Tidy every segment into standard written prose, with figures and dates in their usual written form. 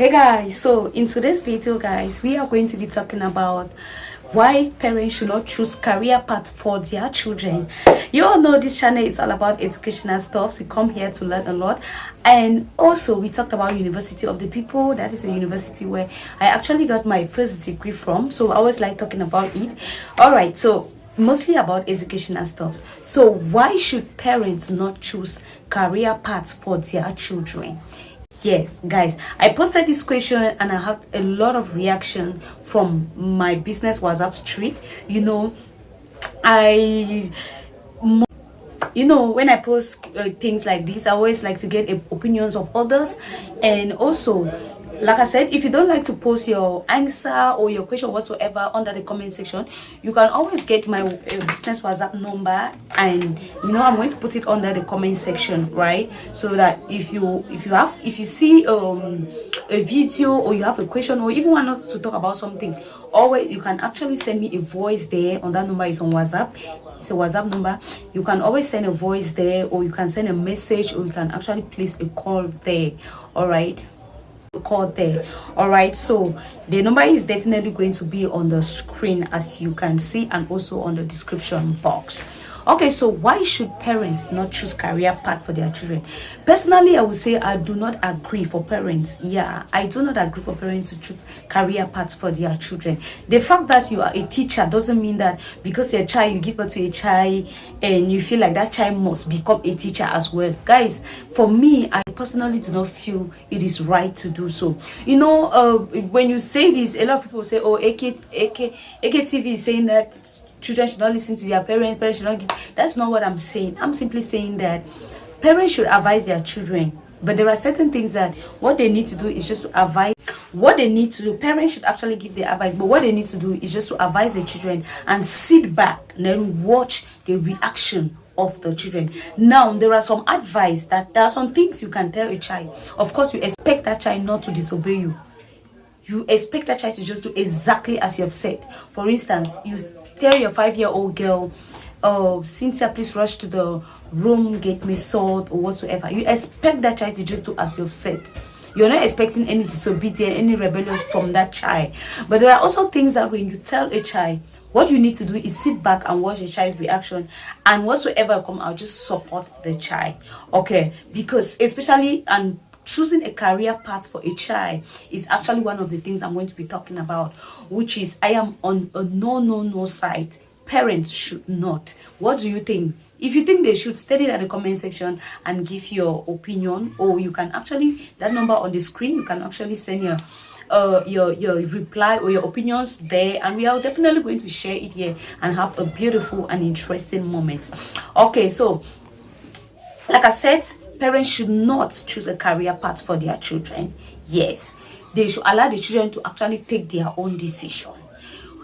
Hey guys, so in today's video guys, we are going to be talking about why parents should not choose career path for their children. You all know this channel is all about educational stuff, so come here to learn a lot. And also we talked about University of the People. That is a university where I actually got my first degree from, so I always like talking about it. All right, so mostly about educational stuff. So why should parents not choose career paths for their children? Yes, guys, I posted this question and I had a lot of reaction from my business WhatsApp street. I when I post things like this, I always like to get opinions of others. And also, like I said, if you don't like to post your answer or your question whatsoever under the comment section, you can always get my business WhatsApp number, and I'm going to put it under the comment section, right? So that if you see a video, or you have a question, or even want us to talk about something, always you can actually send me a voice there. On that number is on WhatsApp. It's a WhatsApp number. You can always send a voice there, or you can send a message, or you can actually place a call there. All right, call there. All right, so the number is definitely going to be on the screen, as you can see, and also on the description box. Okay, so why should parents not choose career path for their children? Personally, I would say I do not agree for parents. Yeah, I do not agree for parents to choose career paths for their children. The fact that you are a teacher doesn't mean that because you're a child, you give birth to a child and you feel like that child must become a teacher as well. Guys, for me, I personally do not feel it is right to do so. When you say this, a lot of people say, oh, AKTV is saying that children should not listen to their parents should not give. That's not what I'm saying. I'm simply saying that parents should advise their children, but there are certain things that what they need to do is just to advise. What they need to do, parents should actually give their advice, but what they need to do is just to advise the children and sit back and then watch the reaction of the children. Now, there are some advice that there are some things you can tell a child. Of course, you expect that child not to disobey you. You expect that child to just do exactly as you have said. For instance, you tell your 5-year-old girl, Cynthia, please rush to the room, get me salt or whatsoever. You expect that child to just do as you have said. You're not expecting any disobedience, any rebellion from that child. But there are also things that when you tell a child, what you need to do is sit back and watch the child's reaction, and whatsoever come out, just support the child. Okay, because especially and choosing a career path for a child is actually one of the things I'm going to be talking about, which is I am on a no side. Parents should not. What do you think? If you think they should, state it at the comment section and give your opinion, or you can actually, that number on the screen, you can actually send your reply or your opinions there, and we are definitely going to share it here and have a beautiful and interesting moment. Okay, so like I said, parents should not choose a career path for their children. Yes, they should allow the children to actually take their own decision.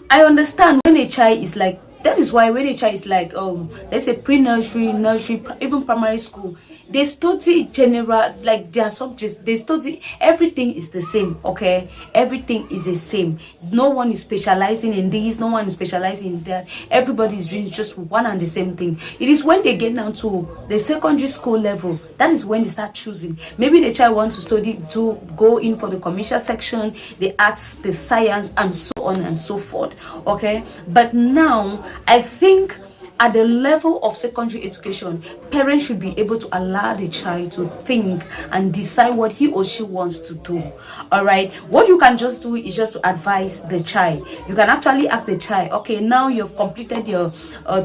I understand when a child is like, that is why when a child is like, let's say pre-nursery, nursery, even primary school, they study general, like their subjects, they study, everything is the same, okay? Everything is the same. No one is specializing in this, no one is specializing in that. Everybody is doing just one and the same thing. It is when they get down to the secondary school level, that is when they start choosing. Maybe the child wants to study, to go in for the commercial section, the arts, the science, and so on and so forth, okay? But now, I think at the level of secondary education, parents should be able to allow the child to think and decide what he or she wants to do. All right, what you can just do is just to advise the child. You can actually ask the child, okay, now you've completed your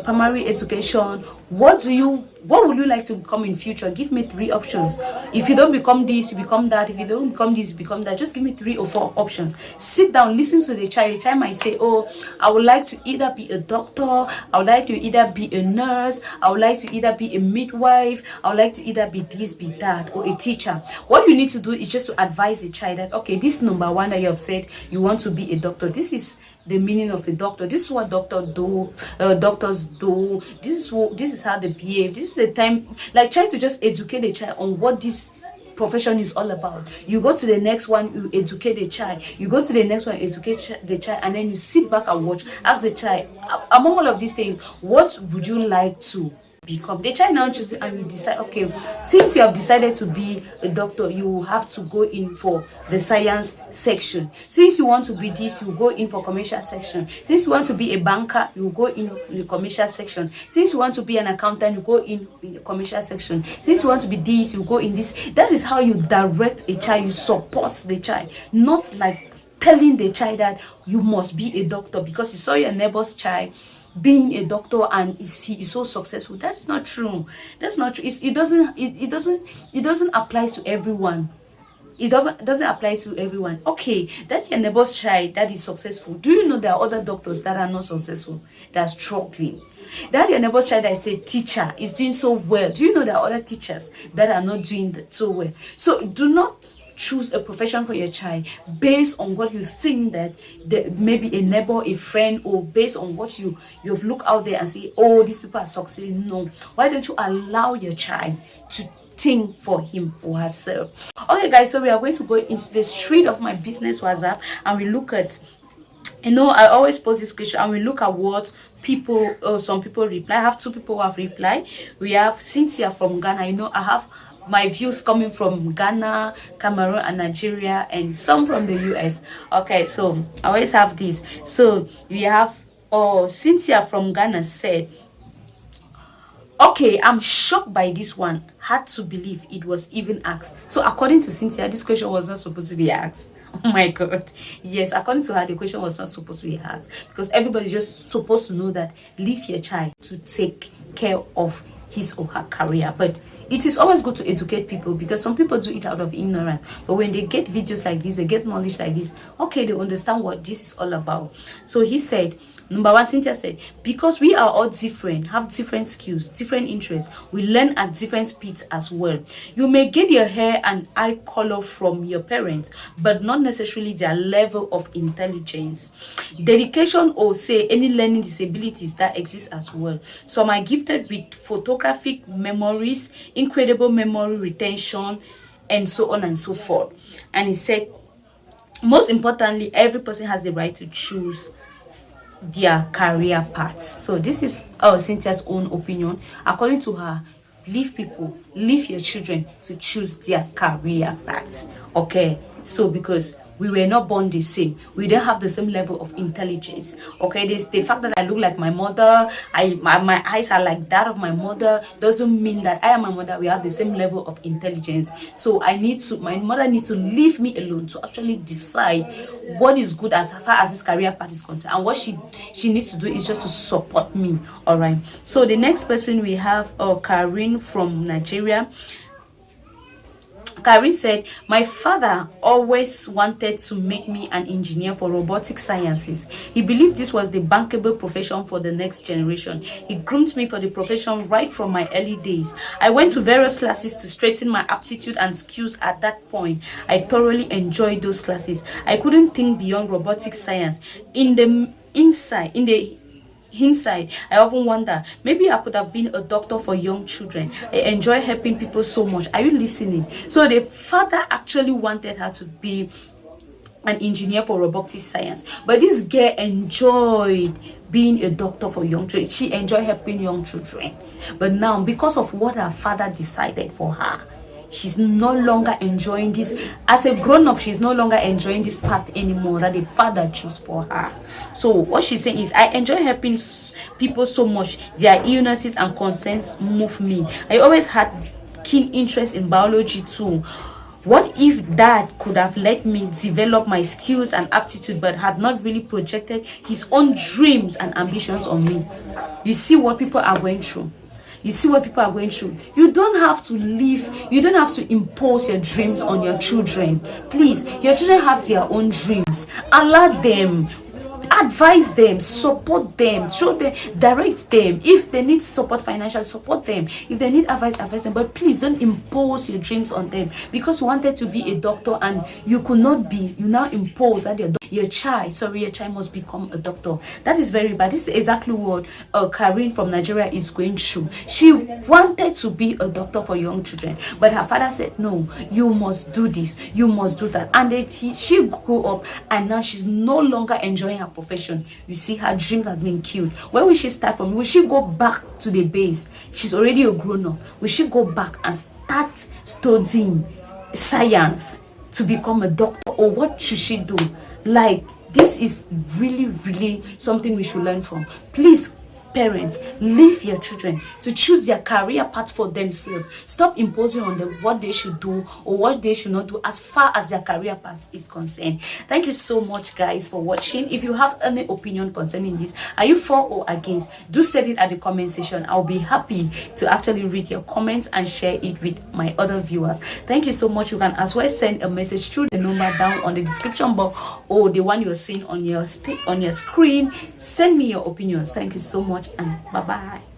primary education, what would you like to become in future? Give me 3 options. If you don't become this, you become that. If you don't become this, you become that. Just give me 3 or 4 options. Sit down, listen to the child. The child might say, oh, I would like to either be a doctor, I would like to either be a nurse, I would like to either be a midwife, I would like to either be this, be that, or a teacher. What you need to do is just to advise the child that, okay, this number 1 that you have said you want to be a doctor, this is the meaning of a doctor, this is what doctors do, this is how they behave, this is the time. Like, try to just educate the child on what this profession is all about. You go to the next one, you educate the child, you go to the next one, educate the child, and then you sit back and watch. Ask the child, among all of these things, what would you like to become. The child now chooses, and you decide, okay, since you have decided to be a doctor, you have to go in for the science section. Since you want to be this, you go in for commercial section. Since you want to be a banker, you go in the commercial section. Since you want to be an accountant, you go in the commercial section. Since you want to be this, you go in this. That is how you direct a child. You support the child, not like telling the child that you must be a doctor because you saw your neighbor's child being a doctor and he is so successful. That's not true. That's not true. It doesn't apply to everyone. It doesn't apply to everyone. Okay, that's your neighbor's child that is successful. Do you know there are other doctors that are not successful, that are struggling? That your neighbor's child that is a teacher is doing so well. Do you know there are other teachers that are not doing so well? So do not choose a profession for your child based on what you think that maybe a neighbor, a friend, or based on what you've looked out there and say, oh, these people are succeeding. No, why don't you allow your child to think for him or herself? Okay guys, so we are going to go into the street of my business WhatsApp and we look at, I always post this question and we look at what people, some people reply. I have 2 people who have replied. We have Cynthia from Ghana. I have my views coming from Ghana, Cameroon, and Nigeria, and some from the US. Okay, so I always have this. So we have Cynthia from Ghana said, okay, I'm shocked by this one. Had to believe it was even asked. So according to Cynthia, this question was not supposed to be asked. Oh my god. Yes, according to her, the question was not supposed to be asked because everybody's just supposed to know that leave your child to take care of his or her career. But it is always good to educate people because some people do it out of ignorance, but when they get videos like this, they get knowledge like this, okay, they understand what this is all about. So he said, number 1, Cynthia said, because we are all different, have different skills, different interests, we learn at different speeds as well. You may get your hair and eye color from your parents, but not necessarily their level of intelligence, dedication, or say any learning disabilities that exist as well. Some are gifted with photographic memories, incredible memory retention, and so on and so forth. And he said, most importantly, every person has the right to choose their career paths. So this is Cynthia's own opinion. According to her, leave your children to choose their career paths. Okay, so because we were not born the same, we don't have the same level of intelligence. Okay, the fact that I look like my mother, my eyes are like that of my mother, doesn't mean that I and my mother we have the same level of intelligence. So my mother needs to leave me alone to actually decide what is good as far as this career path is concerned, and what she needs to do is just to support me. All right, so the next person we have Karen from Nigeria. Karen said, my father always wanted to make me an engineer for robotic sciences. He believed this was the bankable profession for the next generation. He groomed me for the profession right from my early days. I went to various classes to strengthen my aptitude and skills at that point. I thoroughly enjoyed those classes. I couldn't think beyond robotic science. In the hindsight, I often wonder, maybe I could have been a doctor for young children. I enjoy helping people so much. Are you listening? So the father actually wanted her to be an engineer for robotic science, but this girl enjoyed being a doctor for young children. She enjoyed helping young children. But now, because of what her father decided for her, she's no longer enjoying this. As a grown-up, she's no longer enjoying this path anymore that the father chose for her. So what she's saying is, I enjoy helping people so much. Their illnesses and concerns move me. I always had keen interest in biology too. What if dad could have let me develop my skills and aptitude, but had not really projected his own dreams and ambitions on me? You see what people are going through. You see what people are going through. You don't have to live, you don't have to impose your dreams on your children. Please, your children have their own dreams. Allow them, advise them, support them, show them, direct them. If they need support, financial support them. If they need advice, advise them. But please don't impose your dreams on them. Because you wanted to be a doctor and you could not be, you now impose that you're your child must become a doctor. That is very bad. This is exactly what Karen from Nigeria is going through. She wanted to be a doctor for young children, but her father said, no, you must do this, you must do that. And she grew up, and now she's no longer enjoying her profession. You see, her dreams have been killed. Where will she start from? Will she go back to the base? She's already a grown-up. Will she go back and start studying science to become a doctor, or what should she do? Like, this is really, really something we should learn from. Please, parents, leave your children to choose their career path for themselves. Stop imposing on them what they should do or what they should not do as far as their career path is concerned. Thank you so much, guys, for watching. If you have any opinion concerning this, are you for or against, do state it at the comment section. I'll be happy to actually read your comments and share it with my other viewers. Thank you so much. You can as well send a message through the number down on the description box or the one you're seeing on your screen. Send me your opinions. Thank you so much, and bye bye.